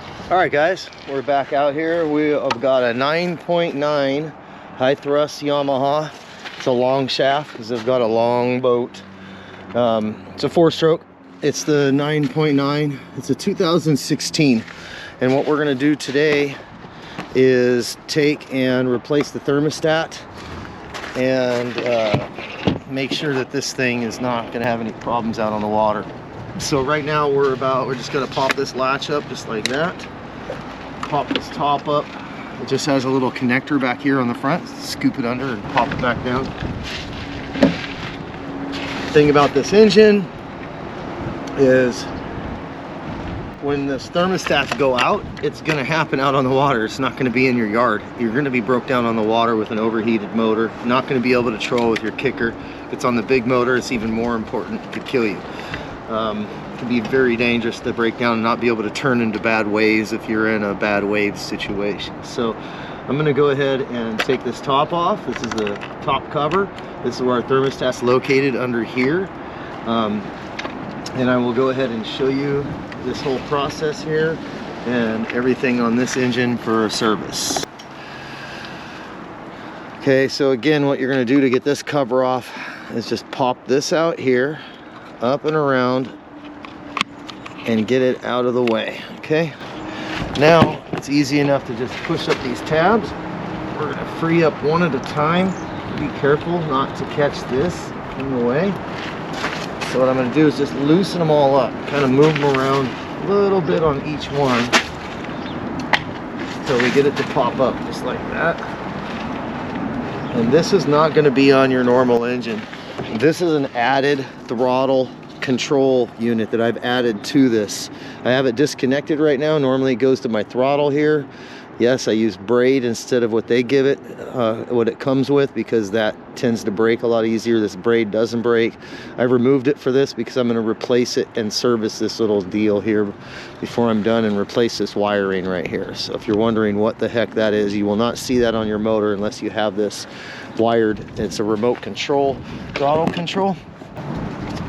All right, guys, we're back out here. We have got a 9.9 high thrust Yamaha. It's a long shaft because they've got a long boat. It's a 4-stroke. It's the 9.9. It's a 2016. And what we're gonna do today is take and replace the thermostat and make sure that this thing is not gonna have any problems out on the water. So right now we're just gonna pop this latch up just like that. Pop this top up. It just has a little connector back here on the front. Scoop it under and pop it back down. Thing about this engine is when this thermostats go out, it's going to happen out on the water. It's not going to be in your yard. You're going to be broke down on the water with an overheated motor. Not going to be able to troll with your kicker. If it's on the big motor, it's even more important. It could kill you. It can be very dangerous to break down and not be able to turn into bad waves if you're in a bad wave situation. So I'm going to go ahead and take this top off. This is the top cover. This is where our thermostat's located under here. And I will go ahead and show you this whole process here and everything on this engine for service. Okay, so again, what you're going to do to get this cover off is just pop this out here, up and around, and get it out of the way. Okay, now it's easy enough to just push up these tabs. We're going to free up one at a time. Be careful not to catch this in the way. So what I'm going to do is just loosen them all up, kind of move them around a little bit on each one until we get it to pop up just like that. And this is not going to be on your normal engine. This is an added throttle control unit that I've added to this. I have it disconnected right now. Normally it goes to my throttle here. Yes, I use braid instead of what they give it, what it comes with, because that tends to break a lot easier. This braid doesn't break. I removed it for this because I'm going to replace it and service this little deal here before I'm done and replace this wiring right here. So if you're wondering what the heck that is, you will not see that on your motor unless you have this wired. It's a remote control, throttle control.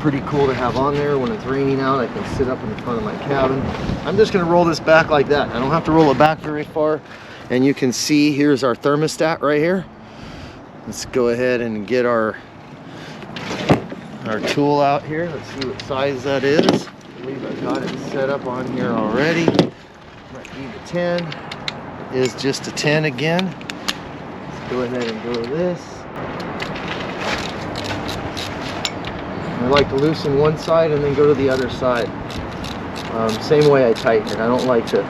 Pretty cool to have on there. When it's raining out, I can sit up in the front of my cabin. I'm just going to roll this back like that. I don't have to roll it back very far. And you can see here's our thermostat right here. Let's go ahead and get our tool out here. Let's see what size that is. I believe I've got it set up on here already. Might be the 10. It is just a 10 again. Let's go ahead and go to this. I like to loosen one side and then go to the other side. Same way I tighten it. I don't like to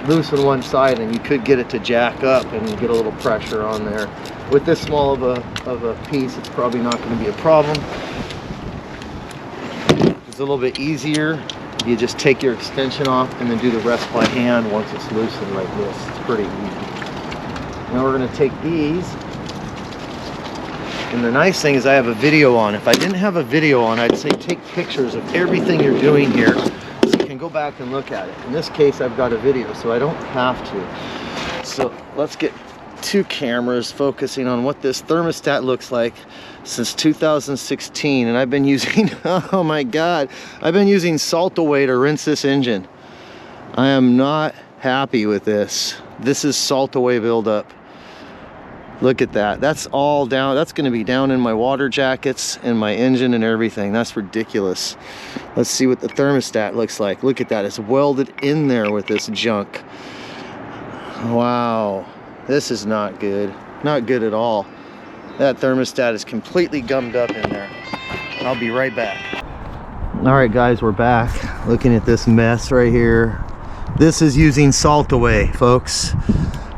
loosen one side and you could get it to jack up and get a little pressure on there. With this small of a piece, it's probably not going to be a problem. It's a little bit easier. You just take your extension off and then do the rest by hand once it's loosened like this. It's pretty easy. Now we're going to take these. And the nice thing is I have a video on. If I didn't have a video on, I'd say take pictures of everything you're doing here so you can go back and look at it. In this case, I've got a video, so I don't have to. So let's get two cameras focusing on what this thermostat looks like since 2016. And I've been using, oh my God, I've been using SaltAway to rinse this engine. I am not happy with this. This is SaltAway buildup. Look at that. That's all down. That's going to be down in my water jackets and my engine and everything. That's ridiculous. Let's see what the thermostat looks like. Look at that. It's welded in there with this junk. Wow. This is not good. Not good at all. That thermostat is completely gummed up in there. I'll be right back. All right, guys, we're back. Looking at this mess right here. This is using SaltAway, folks.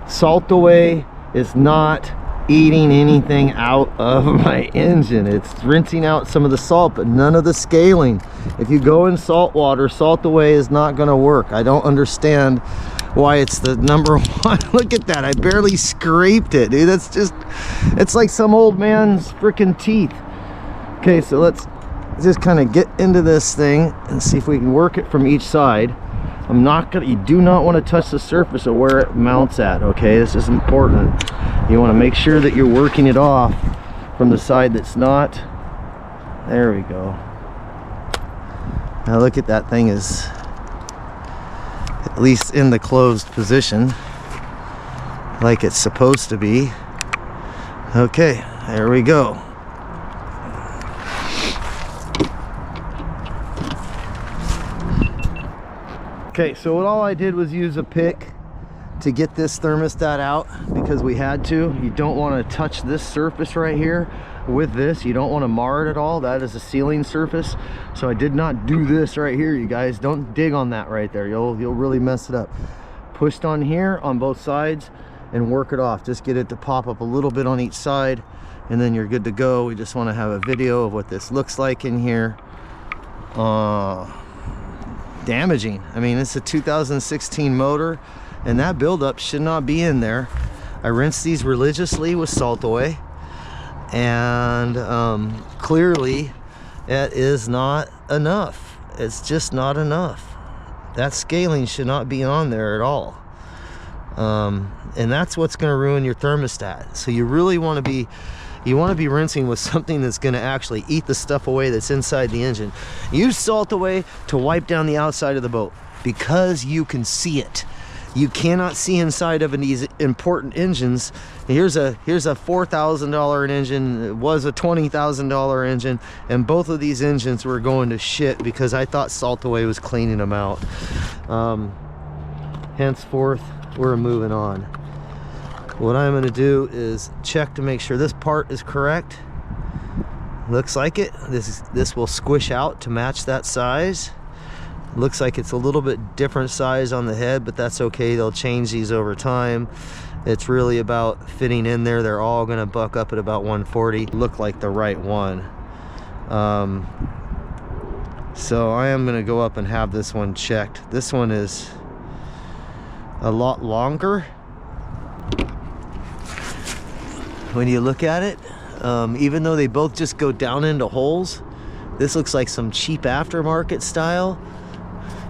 SaltAway is not eating anything out of my engine. It's rinsing out some of the salt, but none of the scaling. If you go in salt water, SaltAway is not going to work. I don't understand why it's the number one. Look at that. I barely scraped it, dude. That's just, it's like some old man's freaking teeth. Okay, so let's just kind of get into this thing and see if we can work it from each side. I'm not gonna, you do not want to touch the surface of where it mounts at, okay? This is important. You want to make sure that you're working it off from the side that's not. There we go. Now look at that thing is at least in the closed position like it's supposed to be. Okay, there we go. Okay, so all I did was use a pick to get this thermostat out because we had to. You don't want to touch this surface right here with this. You don't want to mar it at all. That is a sealing surface. So I did not do this right here, you guys. Don't dig on that right there. You'll really mess it up. Pushed on here on both sides and work it off. Just get it to pop up a little bit on each side and then you're good to go. We just want to have a video of what this looks like in here. Damaging. I mean, it's a 2016 motor and that buildup should not be in there. I rinse these religiously with SaltAway and clearly it is not enough. It's just not enough. That scaling should not be on there at all. And that's what's going to ruin your thermostat. So you really want to be rinsing with something that's going to actually eat the stuff away that's inside the engine. Use SaltAway to wipe down the outside of the boat because you can see it. You cannot see inside of these important engines. Here's a $4,000 engine. It was a $20,000 engine, and both of these engines were going to shit because I thought SaltAway was cleaning them out. Henceforth, we're moving on. What I'm going to do is check to make sure this part is correct. Looks like it. This will squish out to match that size. Looks like it's a little bit different size on the head, but that's okay. They'll change these over time. It's really about fitting in there. They're all going to buck up at about 140. Look like the right one. So I am going to go up and have this one checked. This one is a lot longer. When you look at it, even though they both just go down into holes, this looks like some cheap aftermarket style.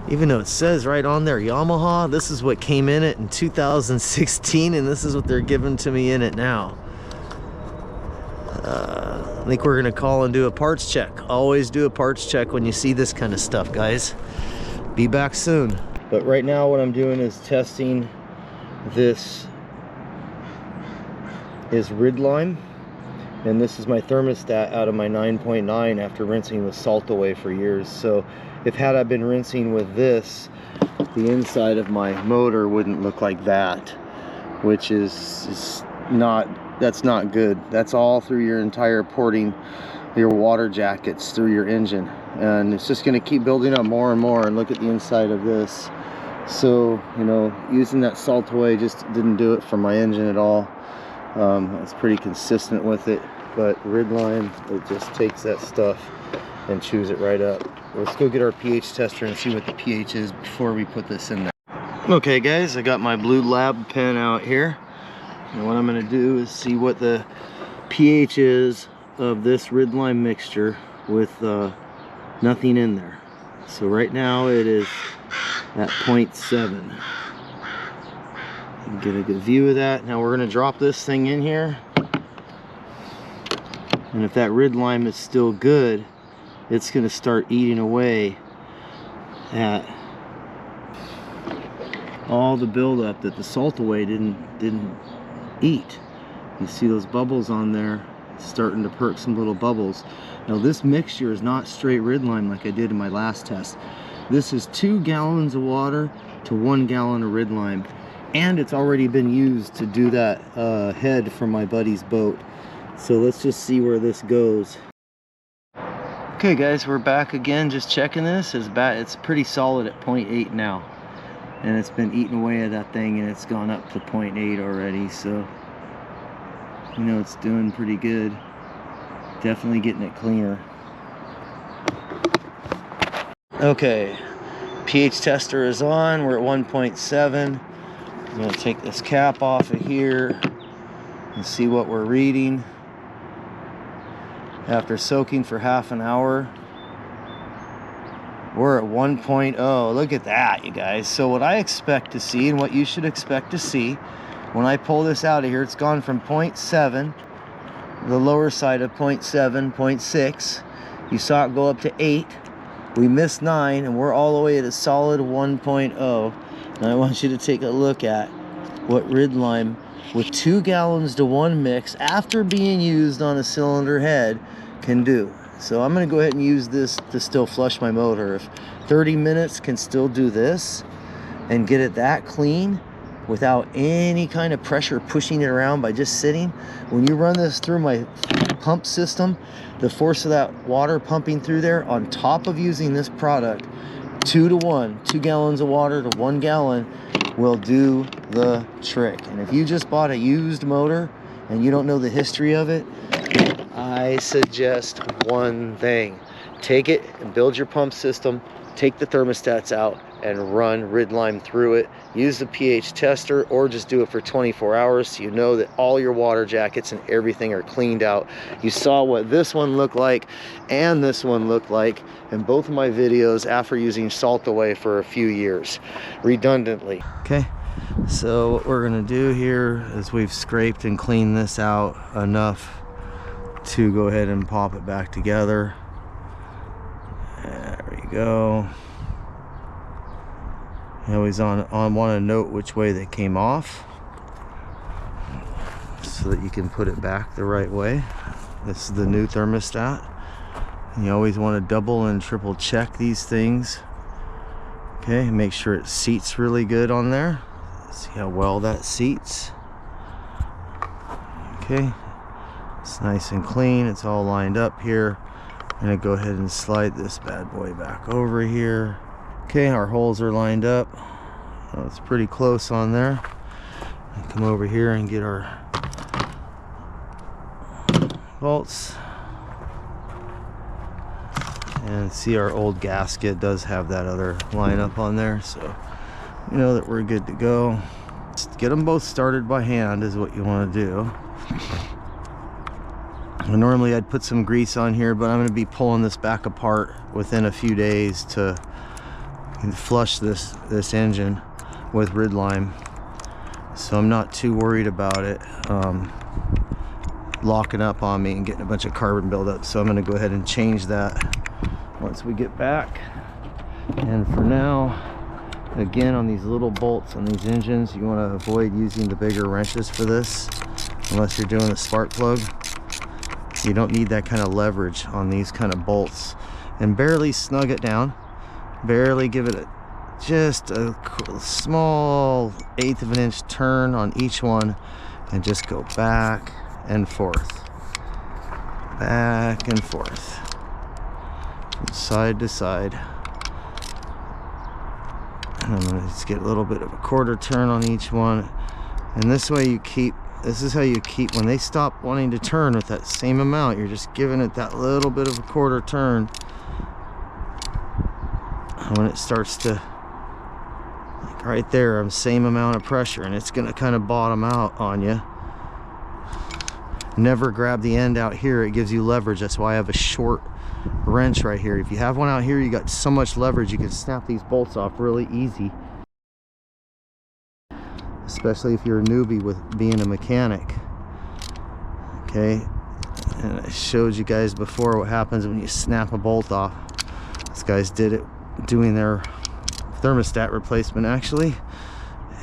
Even though it says right on there Yamaha, this is what came in it in 2016 and this is what they're giving to me in it now. I think we're gonna call and do a parts check. Always do a parts check when you see this kind of stuff, guys. Be back soon. But right now what I'm doing is testing. This is Rydlyme, and this is my thermostat out of my 9.9 after rinsing with SaltAway for years. So if had I been rinsing with this, the inside of my motor wouldn't look like that, which is not, that's not good. That's all through your entire porting, your water jackets through your engine, and it's just going to keep building up more and more. And look at the inside of this. So, you know, using that SaltAway just didn't do it for my engine at all. It's pretty consistent with it, but Rydlyme, it just takes that stuff and chews it right up. Let's go get our pH tester and see what the pH is before we put this in there. Okay guys, I got my blue lab pen out here, and what I'm going to do is see what the pH is of this Rydlyme mixture with nothing in there. So right now it is at 0.7. Get a good view of that. Now we're going to drop this thing in here, and if that Rydlyme is still good, it's going to start eating away at all the buildup that the SaltAway didn't eat. You see those bubbles on there starting to perk some little bubbles. Now this mixture is not straight Rydlyme like I did in my last test. This is 2 gallons of water to 1 gallon of Rydlyme, and it's already been used to do that head from my buddy's boat. So let's just see where this goes. Okay guys, we're back again, just checking this. It's pretty solid at 0.8 now, and it's been eating away at that thing, and it's gone up to 0.8 already. So you know it's doing pretty good. Definitely getting it cleaner. Okay, pH tester is on. We're at 1.7. I'm going to take this cap off of here and see what we're reading. After soaking for half an hour, we're at 1.0. Look at that, you guys. So what I expect to see, and what you should expect to see, when I pull this out of here, it's gone from 0.7, the lower side of 0.7, 0.6. You saw it go up to 8. We missed 9, and we're all the way at a solid 1.0. And I want you to take a look at what Rydlyme with 2 gallons to 1 mix after being used on a cylinder head can do. So I'm going to go ahead and use this to still flush my motor. If 30 minutes can still do this and get it that clean without any kind of pressure pushing it around by just sitting, when you run this through my pump system, the force of that water pumping through there on top of using this product, 2 to 1, 2 gallons of water to 1 gallon will do the trick. And if you just bought a used motor and you don't know the history of it, I suggest one thing. Take it and build your pump system, take the thermostats out and run Rydlyme through it. Use the pH tester or just do it for 24 hours so you know that all your water jackets and everything are cleaned out. You saw what this one looked like and this one looked like in both of my videos after using SaltAway for a few years redundantly. Okay, so what we're gonna do here is we've scraped and cleaned this out enough to go ahead and pop it back together. There we go. You always want to note which way they came off so that you can put it back the right way. This is the new thermostat. And you always want to double and triple check these things. Okay, make sure it seats really good on there. See how well that seats. Okay, it's nice and clean. It's all lined up here. I'm gonna go ahead and slide this bad boy back over here. Okay, our holes are lined up. Oh, it's pretty close on there. I'll come over here and get our bolts. And see, our old gasket does have that other lineup on there, so you know that we're good to go. Just get them both started by hand is what you want to do. And normally I'd put some grease on here, but I'm going to be pulling this back apart within a few days to flush this engine with Rydlyme, so I'm not too worried about it locking up on me and getting a bunch of carbon buildup. So I'm going to go ahead and change that once we get back. And for now, again, on these little bolts on these engines, you want to avoid using the bigger wrenches for this unless you're doing a spark plug. You don't need that kind of leverage on these kind of bolts. And barely snug it down, barely give it just a small 1/8 of an inch turn on each one, and just go back and forth, back and forth, from side to side. And I'm going to just get a little bit of a 1/4 turn on each one, and this way you keep, this is how you keep, when they stop wanting to turn with that same amount, you're just giving it that little bit of a 1/4 turn. And when it starts to, like right there, same amount of pressure, and it's going to kind of bottom out on you. Never grab the end out here, it gives you leverage. That's why I have a short wrench right here. If you have one out here, you got so much leverage, you can snap these bolts off really easy. Especially if you're a newbie with being a mechanic. Okay, and I showed you guys before what happens when you snap a bolt off. These guys did it doing their thermostat replacement actually,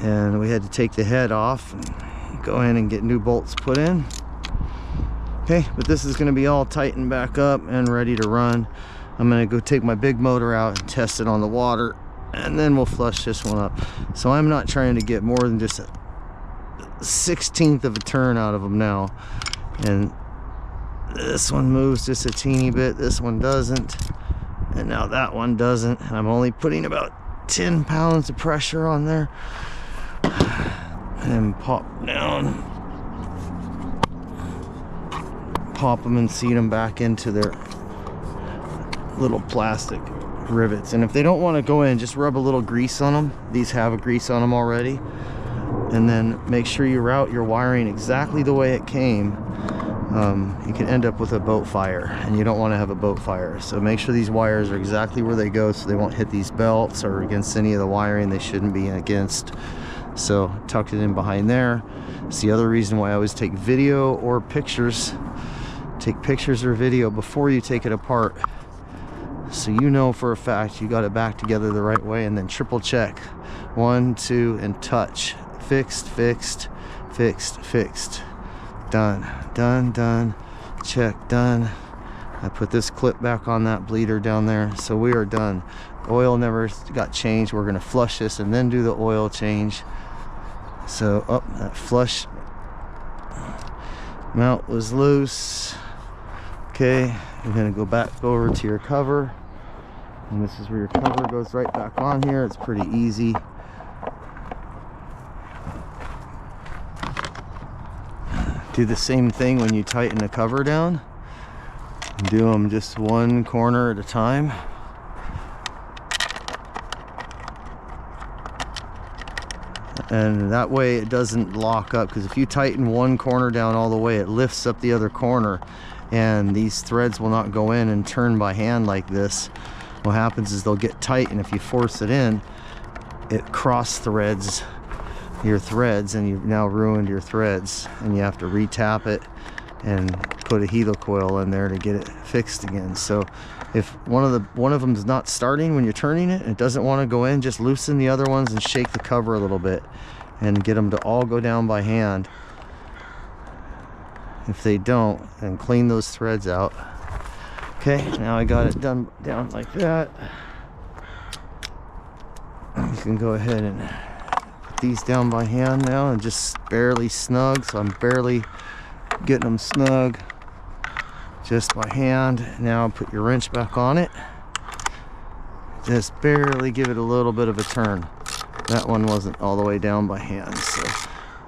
and we had to take the head off and go in and get new bolts put in. Okay, but this is going to be all tightened back up and ready to run. I'm going to go take my big motor out and test it on the water, and then we'll flush this one up. So I'm not trying to get more than just a 1/16 of a turn out of them now. And this one moves just a teeny bit, this one doesn't, and now that one doesn't. And I'm only putting about 10 pounds of pressure on there. And then pop down, pop them and seat them back into their little plastic rivets. And if they don't want to go in, just rub a little grease on them. These have a grease on them already. And then make sure you route your wiring exactly the way it came. You can end up with a boat fire, and you don't want to have a boat fire. So make sure these wires are exactly where they go so they won't hit these belts or against any of the wiring they shouldn't be against. So tuck it in behind there. It's the other reason why I always take video or pictures. Take pictures or video before you take it apart, So you know for a fact you got it back together the right way, and then triple check. 1, 2, and touch. Fixed, fixed, fixed, fixed. Done, done, done. Check, done. I put this clip back on that bleeder down there, so we are done. Oil never got changed. We're gonna flush this and then do the oil change. So up, that flush mount was loose. Okay, you're gonna go over to your cover, and this is where your cover goes right back on here. It's pretty easy. Do the same thing when you tighten the cover down. Do them just one corner at a time. And that way it doesn't lock up, because if you tighten one corner down all the way, it lifts up the other corner, and these threads will not go in and turn by hand like this. What happens is they'll get tight, and if you force it in, it cross threads your threads, and you've now ruined your threads, and you have to retap it and put a helicoil in there to get it fixed again. So if one of them is not starting when you're turning it, it doesn't want to go in, just loosen the other ones and shake the cover a little bit and get them to all go down by hand. If they don't, then clean those threads out. Okay, now I got it done down like that. You can go ahead and put these down by hand now, and just barely snug, so I'm barely getting them snug just by hand. Now put your wrench back on it, just barely give it a little bit of a turn. That one wasn't all the way down by hand, so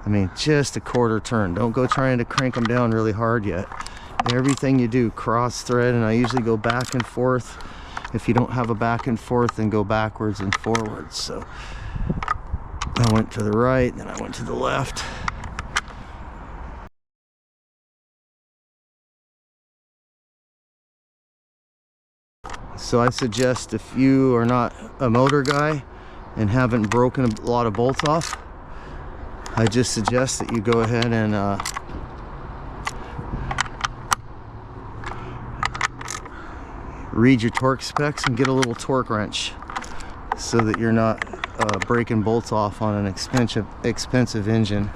I mean just a quarter turn. Don't go trying to crank them down really hard yet. Everything you do, cross thread, and I usually go back and forth. If you don't have a back and forth, then go backwards and forwards. So I went to the right, then I went to the left. So I suggest, if you are not a motor guy and haven't broken a lot of bolts off, I just suggest that you go ahead and read your torque specs and get a little torque wrench, so that you're not breaking bolts off on an expensive engine.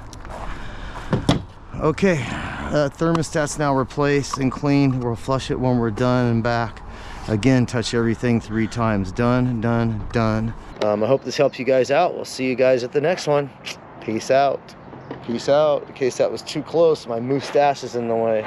Okay, thermostat's now replaced and cleaned. We'll flush it when we're done and back. Again, touch everything 3 times. Done, done, done. I hope this helps you guys out. We'll see you guys at the next one. Peace out. Peace out. In case that was too close, my mustache is in the way.